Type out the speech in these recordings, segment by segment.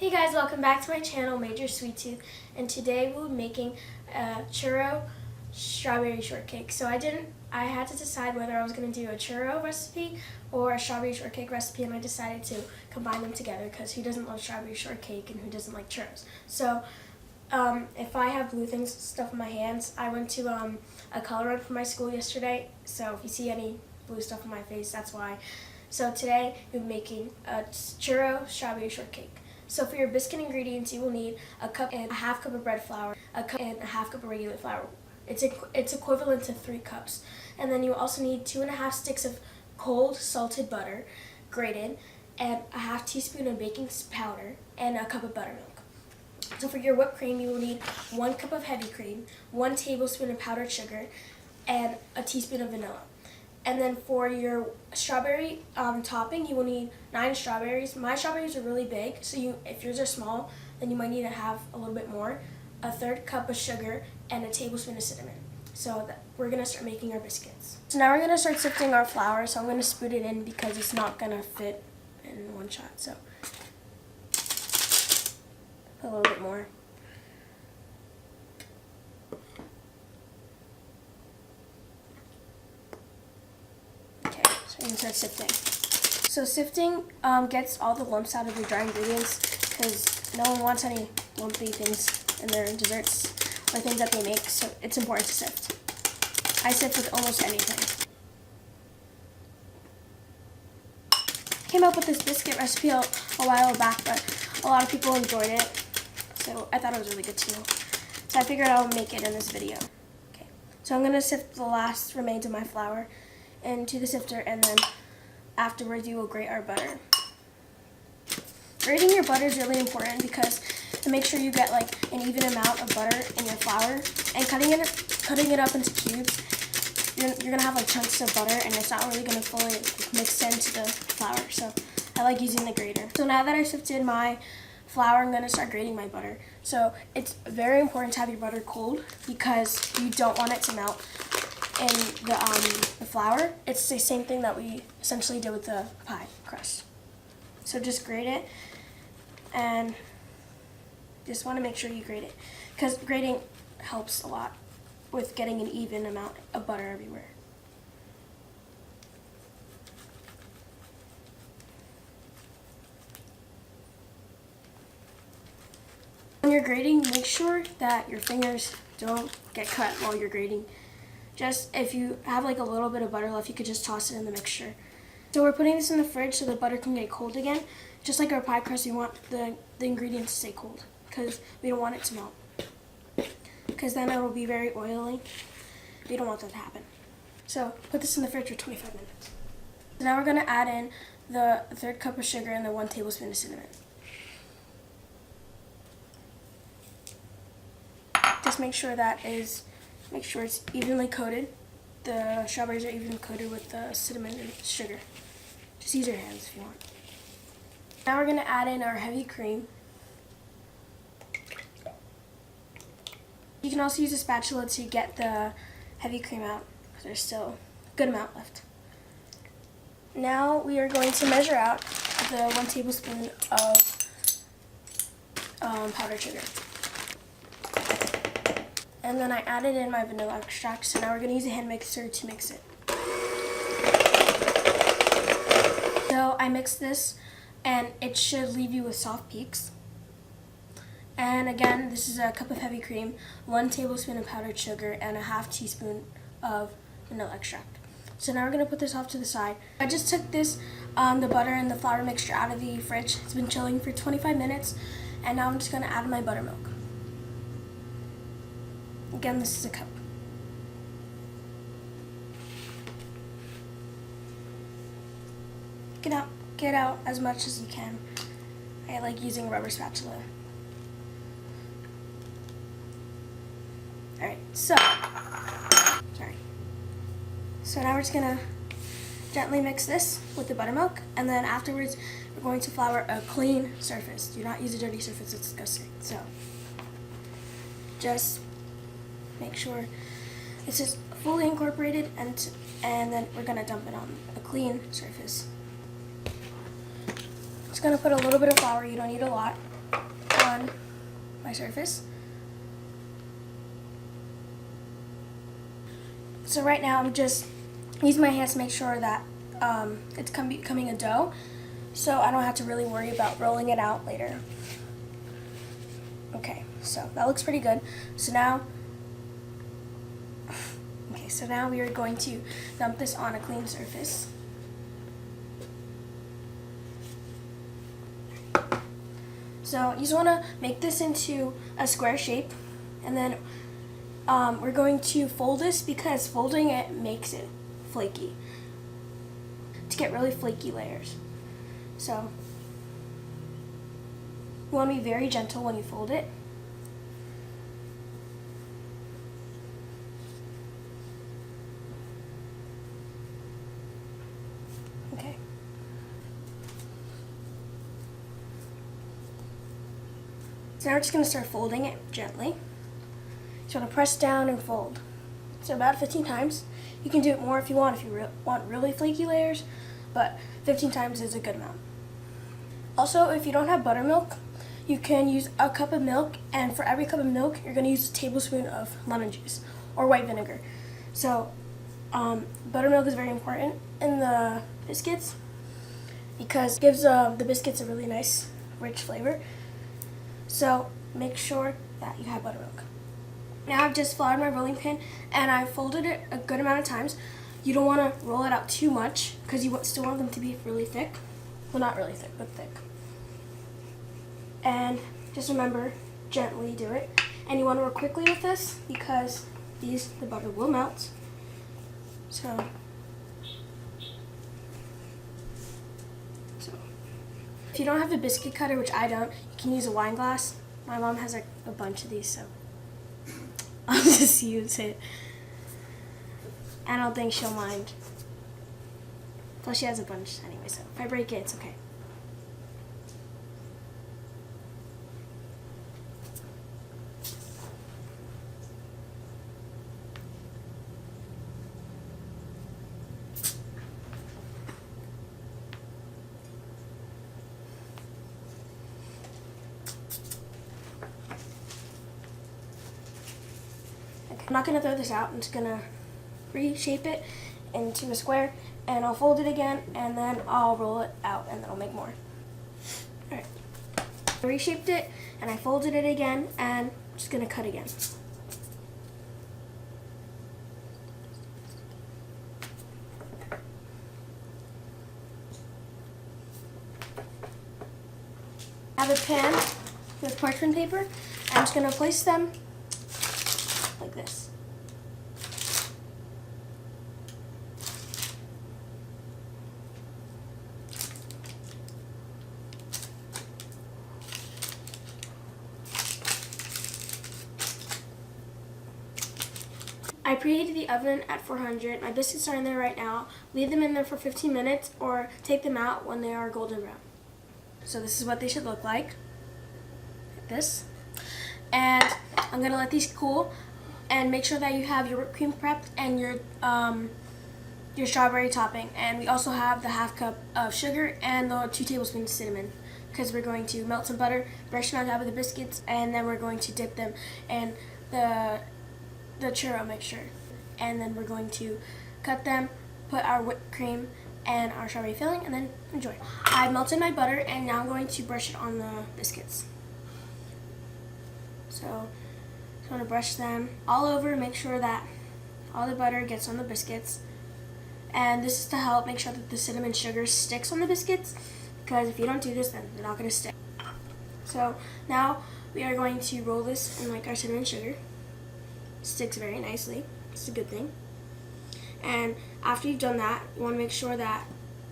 Hey guys, welcome back to my channel, Major Sweet Tooth, and today we'll be making a Churro Strawberry Shortcake. So I had to decide whether I was going to do a churro recipe or a strawberry shortcake recipe, and I decided to combine them together because who doesn't love strawberry shortcake and who doesn't like churros? So if I have blue things stuff in my hands, I went to a color run for my school yesterday, so if you see any blue stuff on my face, that's why. So today we're making a Churro Strawberry Shortcake. So for your biscuit ingredients, you will need a cup and a half cup of bread flour, a cup and a half cup of regular flour. It's equivalent to 3 cups. And then you also need 2.5 sticks of cold salted butter, grated, and a half teaspoon of baking powder, and a cup of buttermilk. So for your whipped cream, you will need 1 cup of heavy cream, 1 tablespoon of powdered sugar, and a teaspoon of vanilla. And then for your strawberry topping, you will need 9 strawberries. My strawberries are really big, so if yours are small, then you might need to have a little bit more. A 1/3 cup of sugar and a tablespoon of cinnamon. So we're going to start making our biscuits. So now we're going to start sifting our flour, so I'm going to spoon it in because it's not going to fit in one shot. So put a little bit more. So you can start sifting. So sifting gets all the lumps out of your dry ingredients because no one wants any lumpy things in their desserts or things that they make, so it's important to sift. I sift with almost anything. Came up with this biscuit recipe a while back, but a lot of people enjoyed it, so I thought it was really good too. So I figured I'll make it in this video. Okay, so I'm going to sift the last remains of my flour into the sifter, and then afterwards you will grate our butter. Grating your butter is really important because to make sure you get like an even amount of butter in your flour, and cutting it up into cubes, you're gonna have like chunks of butter and it's not really gonna fully mix into the flour. So I like using the grater. So now that I sifted my flour, I'm gonna start grating my butter. So it's very important to have your butter cold because you don't want it to melt in the flour. It's the same thing that we essentially did with the pie crust. So just grate it, and just want to make sure you grate it because grating helps a lot with getting an even amount of butter everywhere. When you're grating, make sure that your fingers don't get cut while you're grating. Just if you have like a little bit of butter left, you could just toss it in the mixture. So we're putting this in the fridge so the butter can get cold again. Just like our pie crust, we want the ingredients to stay cold because we don't want it to melt. Because then it will be very oily. We don't want that to happen. So put this in the fridge for 25 minutes. So now we're going to add in the 1/3 cup of sugar and the 1 tablespoon of cinnamon. Just make sure it's evenly coated. The strawberries are evenly coated with the cinnamon and sugar. Just use your hands if you want. Now we're going to add in our heavy cream. You can also use a spatula to get the heavy cream out because there's still a good amount left. Now we are going to measure out the 1 tablespoon of powdered sugar. And then I added in my vanilla extract, so now we're going to use a hand mixer to mix it. So I mixed this, and it should leave you with soft peaks. And again, this is a cup of heavy cream, 1 tablespoon of powdered sugar, and a half teaspoon of vanilla extract. So now we're going to put this off to the side. I just took this, the butter and the flour mixture out of the fridge. It's been chilling for 25 minutes, and now I'm just going to add my buttermilk. Again, this is a cup. Get out as much as you can. I like using a rubber spatula. Alright, so now we're just gonna gently mix this with the buttermilk, and then afterwards we're going to flour a clean surface. Do not use a dirty surface, it's disgusting. So just make sure it's just fully incorporated, and then we're gonna dump it on a clean surface. Just gonna put a little bit of flour, you don't need a lot. on my surface. So right now I'm just using my hands to make sure that it's becoming a dough, so I don't have to really worry about rolling it out later. Okay, so that looks pretty good. So now we are going to dump this on a clean surface. So you just want to make this into a square shape, and then we're going to fold this because folding it makes it flaky, to get really flaky layers. So you want to be very gentle when you fold it. Okay. So now we're just going to start folding it gently. So want to press down and fold. So about 15 times. You can do it more if you want, if you want really flaky layers, but 15 times is a good amount. Also, if you don't have buttermilk, you can use a cup of milk, and for every cup of milk, you're going to use a tablespoon of lemon juice or white vinegar. So buttermilk is very important in the biscuits because it gives the biscuits a really nice, rich flavor. So make sure that you have buttermilk. Now I've just floured my rolling pin and I folded it a good amount of times. You don't want to roll it out too much because you still want them to be really thick. Well, not really thick, but thick. And just remember, gently do it. And you want to work quickly with this because the butter will melt. So if you don't have a biscuit cutter, which I don't, you can use a wine glass. My mom has like a bunch of these, so I'll just use it. I don't think she'll mind. Plus she has a bunch anyway, so if I break it, it's okay. I'm not going to throw this out. I'm just going to reshape it into a square, and I'll fold it again, and then I'll roll it out, and then I'll make more. Alright. I reshaped it, and I folded it again, and I'm just going to cut again. I have a pan with parchment paper. I'm just going to place them like this. I preheated the oven at 400. My biscuits are in there right now. Leave them in there for 15 minutes or take them out when they are golden brown. So this is what they should look like this. And I'm going to let these cool and make sure that you have your whipped cream prepped and your strawberry topping. And we also have the half cup of sugar and the 2 tablespoons of cinnamon because we're going to melt some butter, brush it on top of the biscuits, and then we're going to dip them in the churro mixture. And then we're going to cut them, put our whipped cream and our strawberry filling, and then enjoy. I melted my butter and now I'm going to brush it on the biscuits. So just want to brush them all over, make sure that all the butter gets on the biscuits. And this is to help make sure that the cinnamon sugar sticks on the biscuits, because if you don't do this, then they're not going to stick. So now we are going to roll this in like our cinnamon sugar. It sticks very nicely. It's a good thing. And after you've done that, you want to make sure that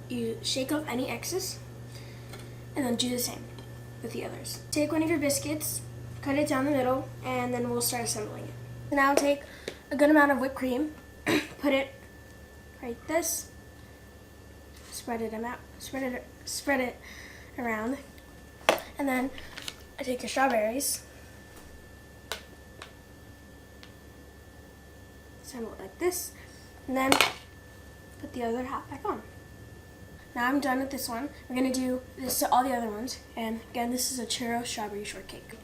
you shake off any excess, and then do the same with the others. Take one of your biscuits, cut it down the middle, and then we'll start assembling it. So now take a good amount of whipped cream, put it like this, spread it around, and then I take your strawberries, assemble it like this, and then put the other half back on. Now I'm done with this one. We're going to do this to all the other ones. And again, this is a Churro Strawberry Shortcake.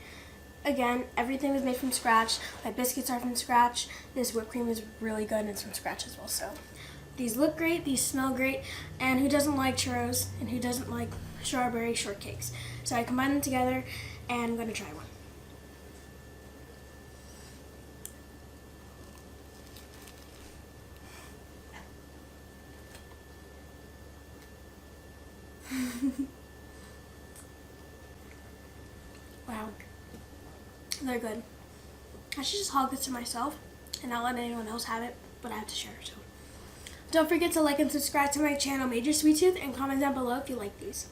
Again, everything was made from scratch. My biscuits are from scratch. This whipped cream is really good and it's from scratch as well. So these look great, these smell great, and who doesn't like churros and who doesn't like strawberry shortcakes? So I combined them together and I'm going to try one. Wow, they're good. I should just hog this to myself and not let anyone else have it, but I have to share it. So don't forget to like and subscribe to my channel, Major Sweet Tooth, and comment down below if you like these.